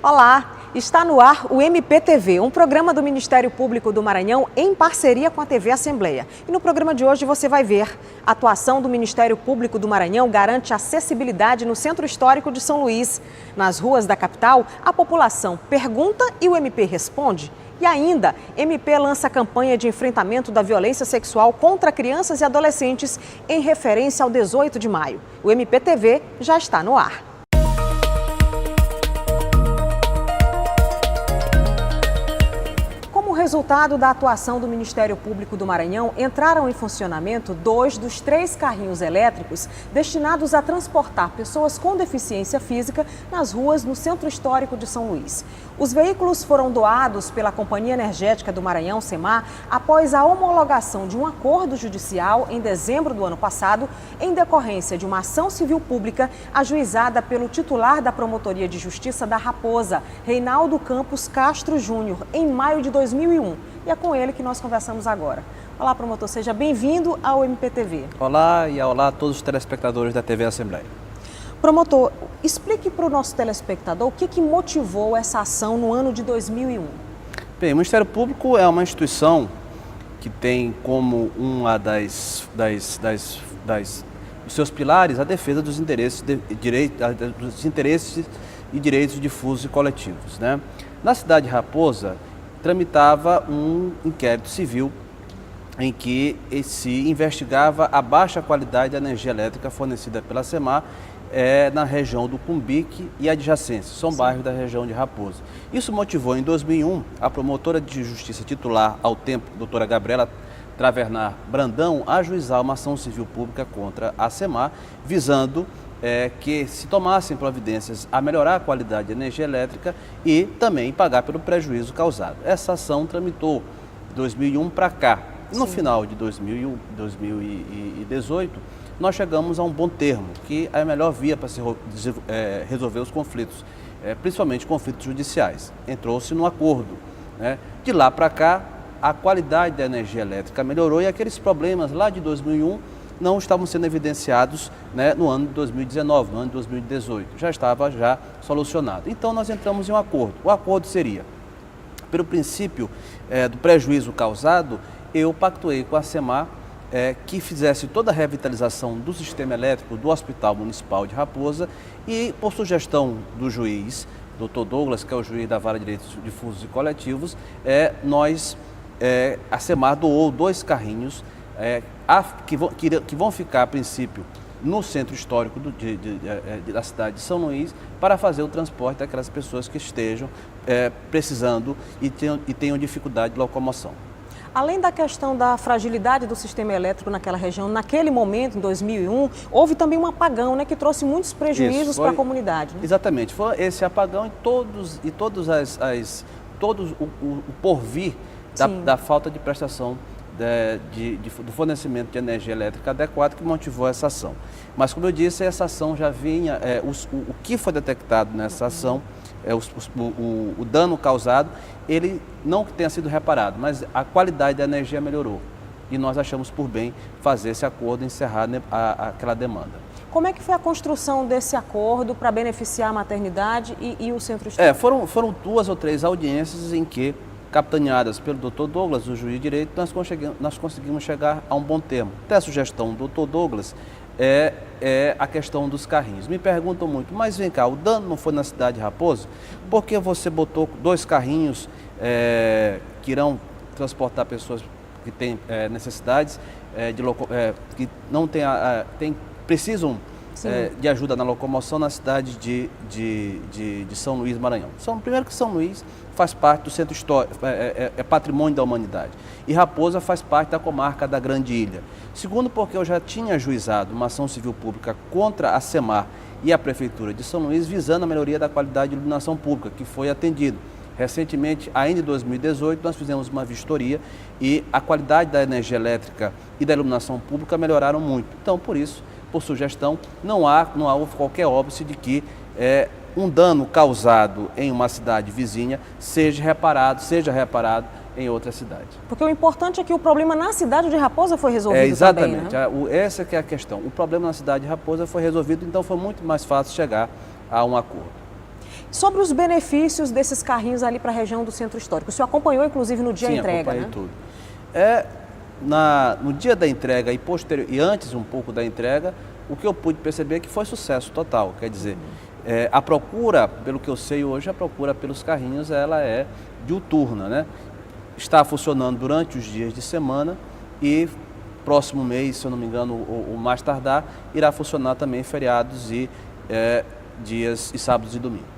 Olá, está no ar o MPTV, um programa do Ministério Público do Maranhão em parceria com a TV Assembleia. E no programa de hoje você vai ver: a atuação do Ministério Público do Maranhão garante acessibilidade no Centro Histórico de São Luís. Nas ruas da capital, a população pergunta e o MP responde. E ainda, MP lança campanha de enfrentamento da violência sexual contra crianças e adolescentes em referência ao 18 de maio. O MPTV já está no ar. Como resultado da atuação do Ministério Público do Maranhão, entraram em funcionamento 2 dos 3 carrinhos elétricos destinados a transportar pessoas com deficiência física nas ruas no Centro Histórico de São Luís. Os veículos foram doados pela Companhia Energética do Maranhão, CEMAR, após a homologação de um acordo judicial em dezembro do ano passado, em decorrência de uma ação civil pública ajuizada pelo titular da Promotoria de Justiça da Raposa, Reinaldo Campos Castro Júnior, em maio de 2001. E é com ele que nós conversamos agora. Olá, promotor, seja bem-vindo ao MPTV. Olá e olá a todos os telespectadores da TV Assembleia. Promotor, explique para o nosso telespectador o que motivou essa ação no ano de 2001. Bem, o Ministério Público é uma instituição que tem como uma dos seus pilares a defesa dos interesses e direitos difusos e coletivos, né? Na cidade de Raposa, tramitava um inquérito civil em que se investigava a baixa qualidade da energia elétrica fornecida pela CEMAR na região do Cumbique e adjacências, são bairros da região de Raposa. Isso motivou em 2001 a promotora de justiça titular ao tempo, doutora Gabriela Travernar Brandão, a ajuizar uma ação civil pública contra a CEMAR, visando que se tomassem providências a melhorar a qualidade da energia elétrica e também pagar pelo prejuízo causado. Essa ação tramitou de 2001 para cá. No final de 2018, nós chegamos a um bom termo, que é a melhor via para se resolver os conflitos, principalmente conflitos judiciais. Entrou-se num acordo, né? De lá para cá, a qualidade da energia elétrica melhorou e aqueles problemas lá de 2001 não estavam sendo evidenciados, né, no ano de 2019, no ano de 2018. Já estava solucionado. Então nós entramos em um acordo. O acordo seria, pelo princípio do prejuízo causado, eu pactuei com a CEMAR que fizesse toda a revitalização do sistema elétrico do Hospital Municipal de Raposa e, por sugestão do juiz, Dr. Douglas, que é o juiz da Vara de Direitos Difusos e Coletivos, a CEMAR doou 2 carrinhos que vão ficar, a princípio, no centro histórico da cidade de São Luís, para fazer o transporte daquelas pessoas que estejam precisando e tenham dificuldade de locomoção. Além da questão da fragilidade do sistema elétrico naquela região, naquele momento, em 2001, houve também um apagão, né, que trouxe muitos prejuízos para a comunidade. Né? Exatamente, foi esse apagão e todo o porvir da falta de prestação do fornecimento de energia elétrica adequado que motivou essa ação. Mas, como eu disse, essa ação já vinha, o que foi detectado nessa ação, o dano causado, ele não tenha sido reparado, mas a qualidade da energia melhorou. E nós achamos por bem fazer esse acordo e encerrar aquela demanda. Como é que foi a construção desse acordo para beneficiar a maternidade e o centro histórico? Foram 2 ou 3 audiências em que, capitaneadas pelo Dr. Douglas, o juiz de direito, nós conseguimos chegar a um bom termo. Até a sugestão do Dr. Douglas é a questão dos carrinhos. Me perguntam muito, mas vem cá, o dano não foi na cidade de Raposa? Por que você botou 2 carrinhos que irão transportar pessoas que têm necessidades, que não precisam de ajuda na locomoção na cidade de São Luís, Maranhão? Primeiro que São Luís faz parte do centro histórico, é patrimônio da humanidade. E Raposa faz parte da comarca da Grande Ilha. Segundo, porque eu já tinha ajuizado uma ação civil pública contra a CEMAR e a Prefeitura de São Luís, visando a melhoria da qualidade de iluminação pública, que foi atendido. Recentemente, ainda em 2018, nós fizemos uma vistoria e a qualidade da energia elétrica e da iluminação pública melhoraram muito. Então, por isso, por sugestão, não houve qualquer óbice de que um dano causado em uma cidade vizinha seja reparado em outra cidade. Porque o importante é que o problema na cidade de Raposa foi resolvido exatamente, também, né? Essa que é a questão. O problema na cidade de Raposa foi resolvido, então foi muito mais fácil chegar a um acordo. Sobre os benefícios desses carrinhos ali para a região do Centro Histórico, o senhor acompanhou inclusive no dia da entrega, né? Tudo. No dia da entrega e antes um pouco da entrega, o que eu pude perceber é que foi sucesso total, quer dizer, a procura, pelo que eu sei hoje, a procura pelos carrinhos ela é diuturna, né? Está funcionando durante os dias de semana e próximo mês, se eu não me engano, o mais tardar, irá funcionar também feriados e dias e sábados e domingos.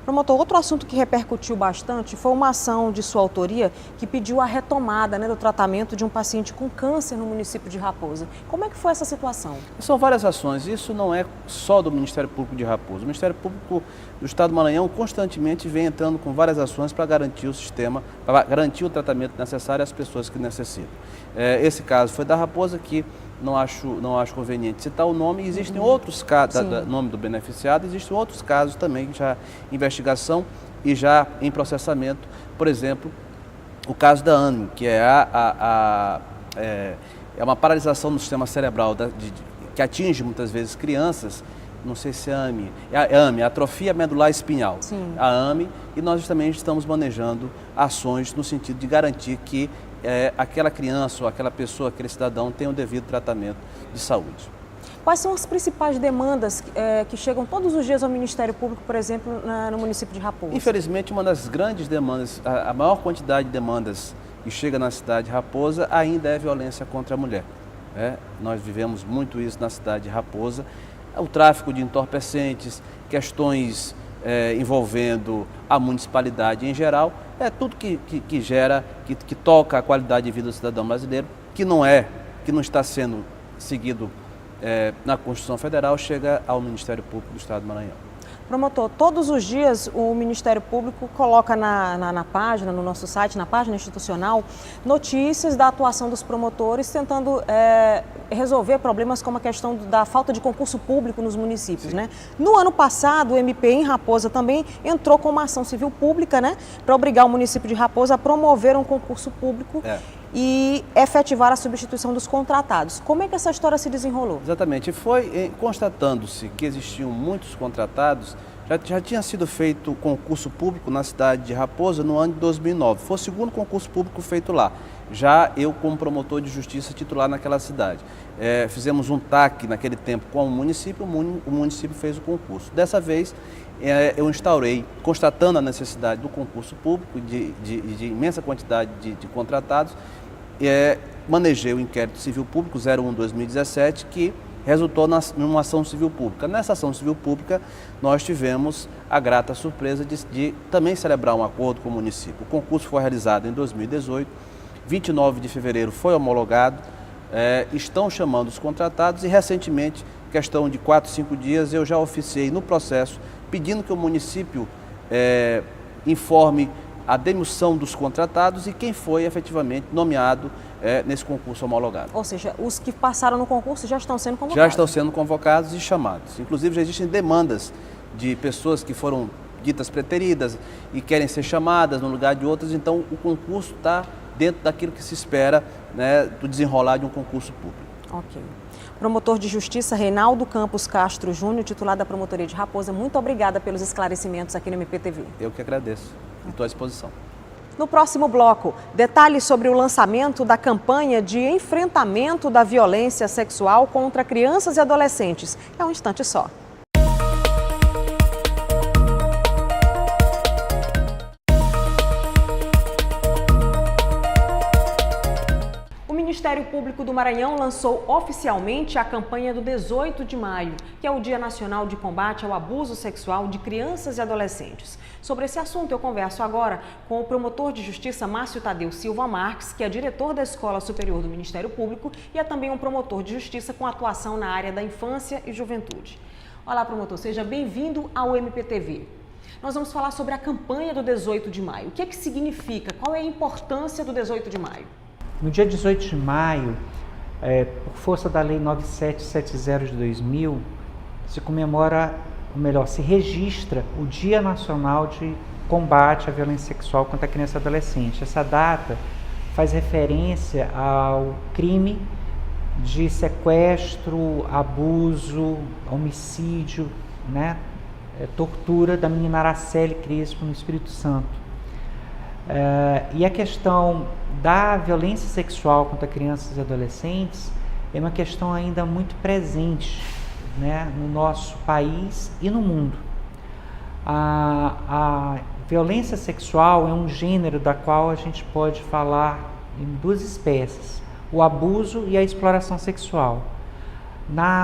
Promotor, outro assunto que repercutiu bastante foi uma ação de sua autoria que pediu a retomada, né, do tratamento de um paciente com câncer no município de Raposa. Como é que foi essa situação? São várias ações, isso não é só do Ministério Público de Raposa. O Ministério Público do Estado do Maranhão constantemente vem entrando com várias ações para garantir o sistema, para garantir o tratamento necessário às pessoas que necessitam. Esse caso foi da Raposa, que não acho conveniente citar o nome. Existem outros casos, nome do beneficiado, existem outros casos também já em investigação e já em processamento. Por exemplo, o caso da AME, que é uma paralisação do sistema cerebral que atinge muitas vezes crianças. Não sei se é a AME, atrofia medular espinhal. Sim. A AME, e nós também estamos manejando ações no sentido de garantir que aquela criança ou aquela pessoa, aquele cidadão tenha o devido tratamento de saúde. Quais são as principais demandas que chegam todos os dias ao Ministério Público, por exemplo, no município de Raposa? Infelizmente, uma das grandes demandas, a maior quantidade de demandas que chega na cidade de Raposa ainda é violência contra a mulher. Nós vivemos muito isso na cidade de Raposa. O tráfico de entorpecentes, questões envolvendo a municipalidade em geral, tudo que toca a qualidade de vida do cidadão brasileiro, que não está sendo seguido na Constituição Federal, chega ao Ministério Público do Estado do Maranhão. Promotor, todos os dias o Ministério Público coloca na página, no nosso site, na página institucional, notícias da atuação dos promotores tentando resolver problemas como a questão da falta de concurso público nos municípios, né? No ano passado, o MP em Raposa também entrou com uma ação civil pública, né, para obrigar o município de Raposa a promover um concurso público e efetivar a substituição dos contratados. Como é que essa história se desenrolou? Exatamente. Foi constatando-se que existiam muitos contratados. Já tinha sido feito concurso público na cidade de Raposa no ano de 2009. Foi o segundo concurso público feito lá. Já eu, como promotor de justiça titular naquela cidade. Fizemos um TAC naquele tempo com o município fez o concurso. Dessa vez, eu instaurei, constatando a necessidade do concurso público, de imensa quantidade de contratados, manejei o inquérito civil público 01/2017, que resultou numa ação civil pública. Nessa ação civil pública, nós tivemos a grata surpresa de também celebrar um acordo com o município. O concurso foi realizado em 2018, 29 de fevereiro foi homologado, estão chamando os contratados e recentemente, questão de 4, 5 dias, eu já oficiei no processo pedindo que o município informe a demissão dos contratados e quem foi efetivamente nomeado nesse concurso homologado. Ou seja, os que passaram no concurso já estão sendo convocados? Já estão sendo convocados e chamados. Inclusive, já existem demandas de pessoas que foram ditas preteridas e querem ser chamadas no lugar de outras, então o concurso está dentro daquilo que se espera, né, do desenrolar de um concurso público. Ok. Promotor de Justiça Reinaldo Campos Castro Júnior, titular da Promotoria de Raposa, muito obrigada pelos esclarecimentos aqui no MPTV. Eu que agradeço. Estou à disposição. No próximo bloco, detalhes sobre o lançamento da campanha de enfrentamento da violência sexual contra crianças e adolescentes. É um instante só. O Ministério Público do Maranhão lançou oficialmente a campanha do 18 de maio, que é o Dia Nacional de Combate ao Abuso Sexual de Crianças e Adolescentes. Sobre esse assunto eu converso agora com o promotor de justiça Márcio Tadeu Silva Marques, que é diretor da Escola Superior do Ministério Público e é também um promotor de justiça com atuação na área da infância e juventude. Olá, promotor, seja bem-vindo ao MPTV. Nós vamos falar sobre a campanha do 18 de maio. O que é que significa? Qual é a importância do 18 de maio? No dia 18 de maio, por força da Lei 9770 de 2000, se comemora, ou melhor, se registra o Dia Nacional de Combate à Violência Sexual contra a Criança e Adolescente. Essa data faz referência ao crime de sequestro, abuso, homicídio, né, tortura da menina Araceli Crespo, no Espírito Santo. E a questão da violência sexual contra crianças e adolescentes é uma questão ainda muito presente, né, no nosso país e no mundo. A violência sexual é um gênero da qual a gente pode falar em duas espécies: o abuso e a exploração sexual.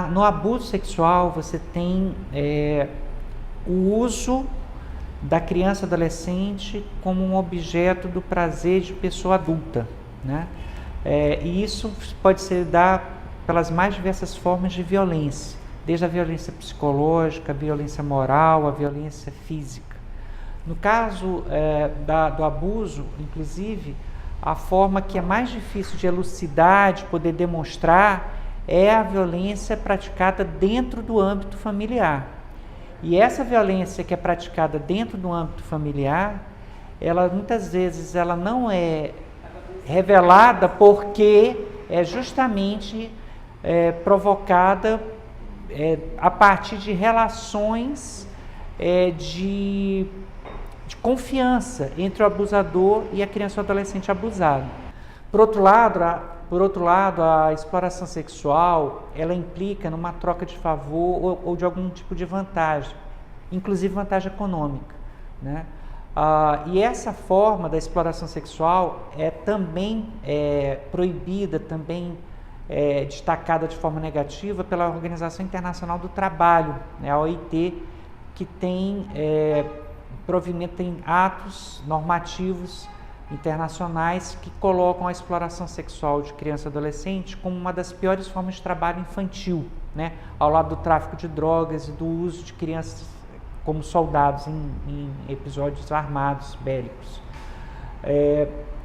No abuso sexual, você tem o uso da criança e adolescente como um objeto do prazer de pessoa adulta, né? E isso pode se dar pelas mais diversas formas de violência, desde a violência psicológica, a violência moral, a violência física. No caso do abuso, inclusive, a forma que é mais difícil de elucidar, de poder demonstrar, é a violência praticada dentro do âmbito familiar. E essa violência que é praticada dentro do âmbito familiar, ela muitas vezes ela não é revelada porque é justamente provocada a partir de relações de confiança entre o abusador e a criança ou adolescente abusado. Por outro lado, a exploração sexual, ela implica numa troca de favor ou de algum tipo de vantagem, inclusive vantagem econômica, né? E essa forma da exploração sexual é também proibida, também destacada de forma negativa pela Organização Internacional do Trabalho, né, a OIT, que tem atos normativos internacionais que colocam a exploração sexual de criança e adolescente como uma das piores formas de trabalho infantil, né, ao lado do tráfico de drogas e do uso de crianças como soldados em episódios armados, bélicos.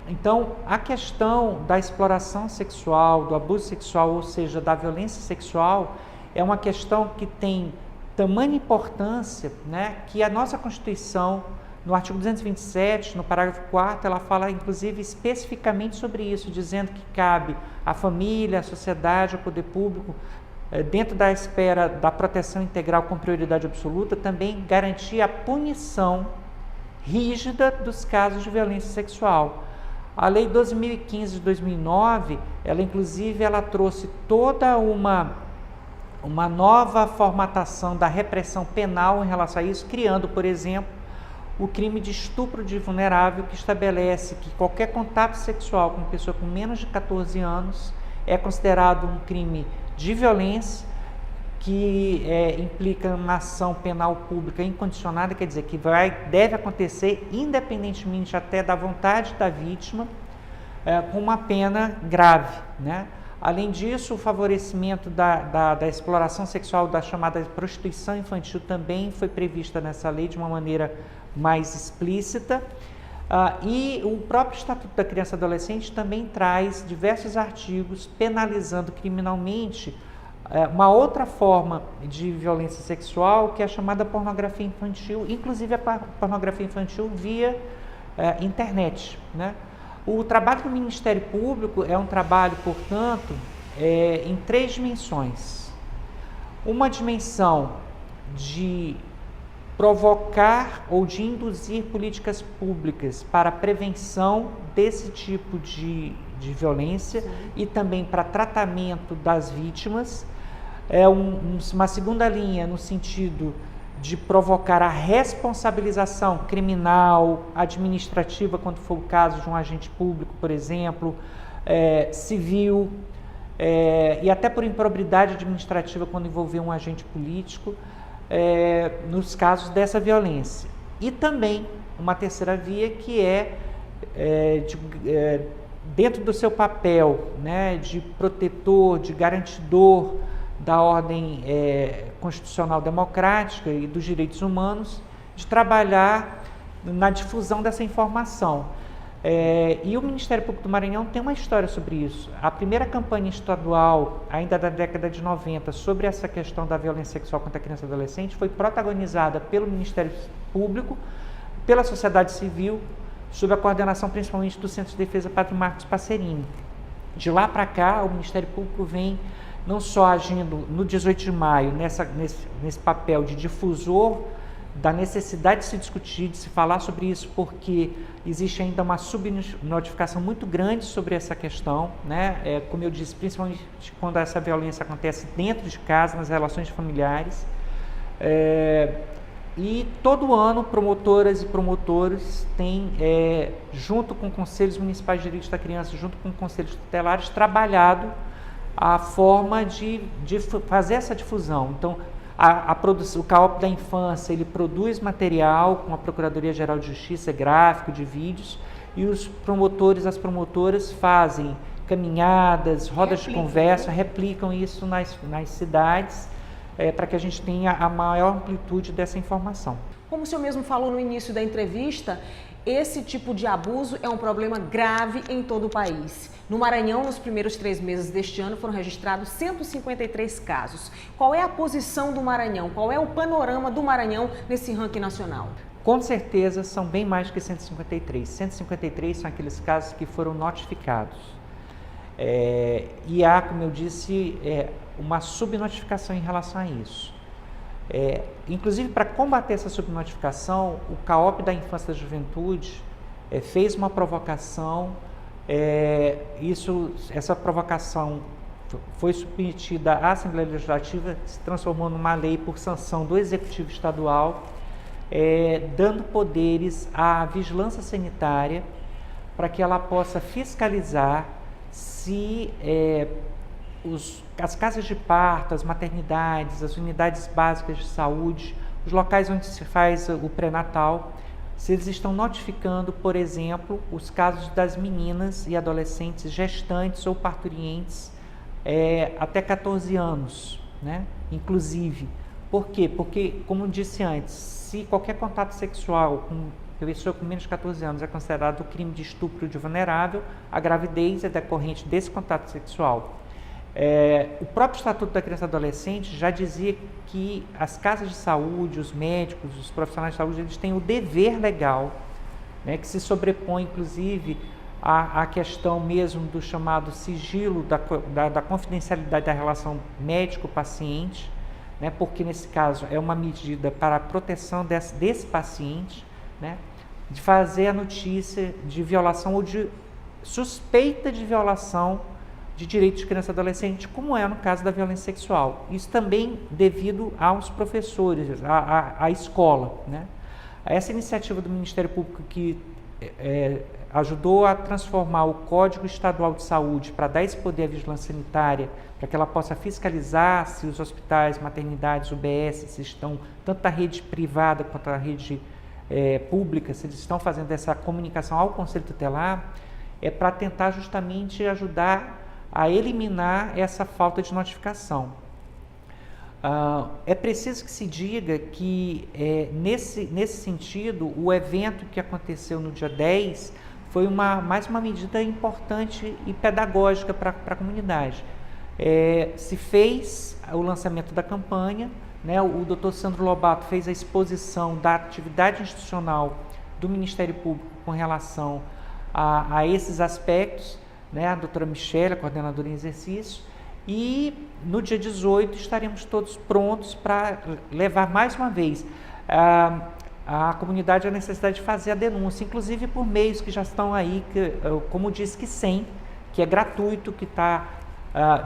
Então, a questão da exploração sexual, do abuso sexual, ou seja, da violência sexual, é uma questão que tem tamanha importância, né, que a nossa Constituição, no artigo 227, no parágrafo 4º, ela fala, inclusive, especificamente sobre isso, dizendo que cabe à família, à sociedade, ao poder público, dentro da esfera da proteção integral com prioridade absoluta, também garantir a punição rígida dos casos de violência sexual. A Lei 12.015 de 2009, ela trouxe toda uma nova formatação da repressão penal em relação a isso, criando, por exemplo, o crime de estupro de vulnerável, que estabelece que qualquer contato sexual com uma pessoa com menos de 14 anos é considerado um crime de violência, que implica uma ação penal pública incondicionada, quer dizer, que deve acontecer independentemente até da vontade da vítima, com uma pena grave, né? Além disso, o favorecimento da exploração sexual, da chamada prostituição infantil, também foi prevista nessa lei de uma maneira mais explícita. E o próprio Estatuto da Criança e Adolescente também traz diversos artigos penalizando criminalmente uma outra forma de violência sexual, que é a chamada pornografia infantil, inclusive a pornografia infantil via internet, né? O trabalho do Ministério Público é um trabalho, portanto, em 3 dimensões. Uma dimensão de provocar ou de induzir políticas públicas para a prevenção desse tipo de violência e também para tratamento das vítimas. Uma segunda linha no sentido de provocar a responsabilização criminal, administrativa, quando for o caso de um agente público, por exemplo, civil, e até por improbidade administrativa quando envolver um agente político, nos casos dessa violência. E também uma terceira via que dentro do seu papel, né, de protetor, de garantidor da ordem constitucional democrática e dos direitos humanos, de trabalhar na difusão dessa informação. E o Ministério Público do Maranhão tem uma história sobre isso. A primeira campanha estadual, ainda da década de 90, sobre essa questão da violência sexual contra a criança e adolescente, foi protagonizada pelo Ministério Público, pela sociedade civil, sob a coordenação principalmente do Centro de Defesa Padre Marcos Passerini. De lá para cá, o Ministério Público vem não só agindo no 18 de maio, nesse papel de difusor da necessidade de se discutir, de se falar sobre isso, porque existe ainda uma subnotificação muito grande sobre essa questão, né? Como eu disse, principalmente quando essa violência acontece dentro de casa, nas relações familiares. E todo ano, promotoras e promotores têm, junto com conselhos municipais de direitos da criança, junto com conselhos tutelares, trabalhado a forma de fazer essa difusão. Então, o CAOP da Infância, ele produz material com a Procuradoria-Geral de Justiça, gráfico, de vídeos, e os promotores, as promotoras fazem caminhadas, rodas de conversa, replicam isso nas cidades, para que a gente tenha a maior amplitude dessa informação. Como o senhor mesmo falou no início da entrevista, esse tipo de abuso é um problema grave em todo o país. No Maranhão, nos primeiros 3 meses deste ano, foram registrados 153 casos. Qual é a posição do Maranhão? Qual é o panorama do Maranhão nesse ranking nacional? Com certeza são bem mais que 153. 153 são aqueles casos que foram notificados. E há, como eu disse, uma subnotificação em relação a isso. Inclusive, para combater essa subnotificação, o CAOP da Infância e da Juventude fez uma provocação. Essa provocação foi submetida à Assembleia Legislativa, se transformou numa lei por sanção do Executivo Estadual, dando poderes à vigilância sanitária para que ela possa fiscalizar se as casas de parto, as maternidades, as unidades básicas de saúde, os locais onde se faz o pré-natal, se eles estão notificando, por exemplo, os casos das meninas e adolescentes gestantes ou parturientes até 14 anos, né? Inclusive. Por quê? Porque, como disse antes, se qualquer contato sexual com pessoa com menos de 14 anos é considerado crime de estupro de vulnerável, a gravidez é decorrente desse contato sexual. O próprio Estatuto da Criança e Adolescente já dizia que as casas de saúde, os médicos, os profissionais de saúde, eles têm o dever legal, né, que se sobrepõe, inclusive, à questão mesmo do chamado sigilo, da confidencialidade da relação médico-paciente, né, porque, nesse caso, é uma medida para a proteção desse paciente, né, de fazer a notícia de violação ou de suspeita de violação de direitos de criança e adolescente, como é no caso da violência sexual. Isso também devido aos professores, à escola, né? Essa iniciativa do Ministério Público que ajudou a transformar o Código Estadual de Saúde para dar esse poder à vigilância sanitária, para que ela possa fiscalizar se os hospitais, maternidades, UBS, se estão, tanto a rede privada quanto a rede pública, se eles estão fazendo essa comunicação ao Conselho Tutelar, para tentar justamente ajudar a eliminar essa falta de notificação. É preciso que se diga que, nesse sentido, o evento que aconteceu no dia 10 foi mais uma medida importante e pedagógica para a comunidade. Se fez o lançamento da campanha, né, o Dr. Sandro Lobato fez a exposição da atividade institucional do Ministério Público com relação a esses aspectos, né, a doutora Michele, a coordenadora em exercício, e no dia 18 estaremos todos prontos para levar mais uma vez a comunidade a necessidade de fazer a denúncia, inclusive por meios que já estão aí, como diz que 100, que é gratuito, que está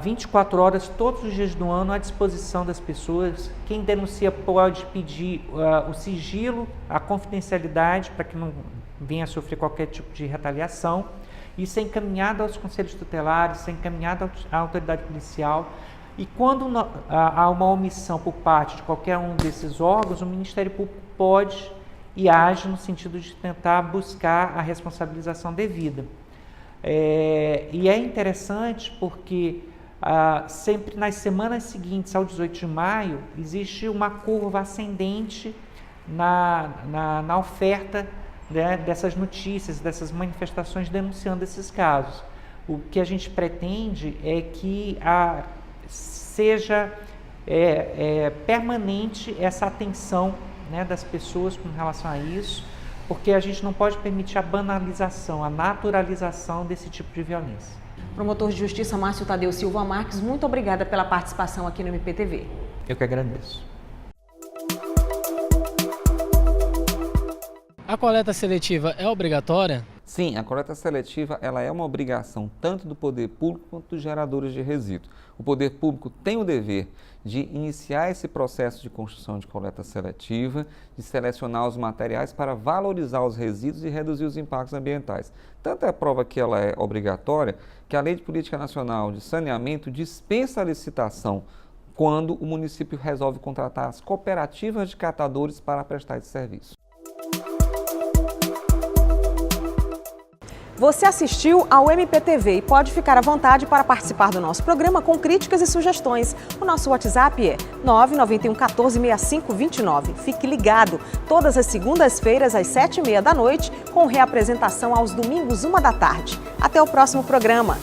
24 horas, todos os dias do ano, à disposição das pessoas. Quem denuncia pode pedir o sigilo, a confidencialidade, para que não venha a sofrer qualquer tipo de retaliação. Isso é encaminhado aos conselhos tutelares, isso é encaminhado à autoridade policial. E quando há uma omissão por parte de qualquer um desses órgãos, o Ministério Público pode e age no sentido de tentar buscar a responsabilização devida. E é interessante porque sempre nas semanas seguintes ao 18 de maio, existe uma curva ascendente na oferta, né, dessas notícias, dessas manifestações denunciando esses casos. O que a gente pretende é que seja permanente essa atenção, né, das pessoas com relação a isso, porque a gente não pode permitir a banalização, a naturalização desse tipo de violência. Promotor de Justiça Márcio Tadeu Silva Marques, muito obrigada pela participação aqui no MPTV. Eu que agradeço. A coleta seletiva é obrigatória? Sim, a coleta seletiva ela é uma obrigação tanto do poder público quanto dos geradores de resíduo. O poder público tem o dever de iniciar esse processo de construção de coleta seletiva, de selecionar os materiais para valorizar os resíduos e reduzir os impactos ambientais. Tanto é a prova que ela é obrigatória, que a Lei de Política Nacional de Saneamento dispensa a licitação quando o município resolve contratar as cooperativas de catadores para prestar esse serviço. Você assistiu ao MPTV e pode ficar à vontade para participar do nosso programa com críticas e sugestões. O nosso WhatsApp é 991 14 65 29. Fique ligado, todas as segundas-feiras às 7h30 da noite, com reapresentação aos domingos 1 da tarde. Até o próximo programa.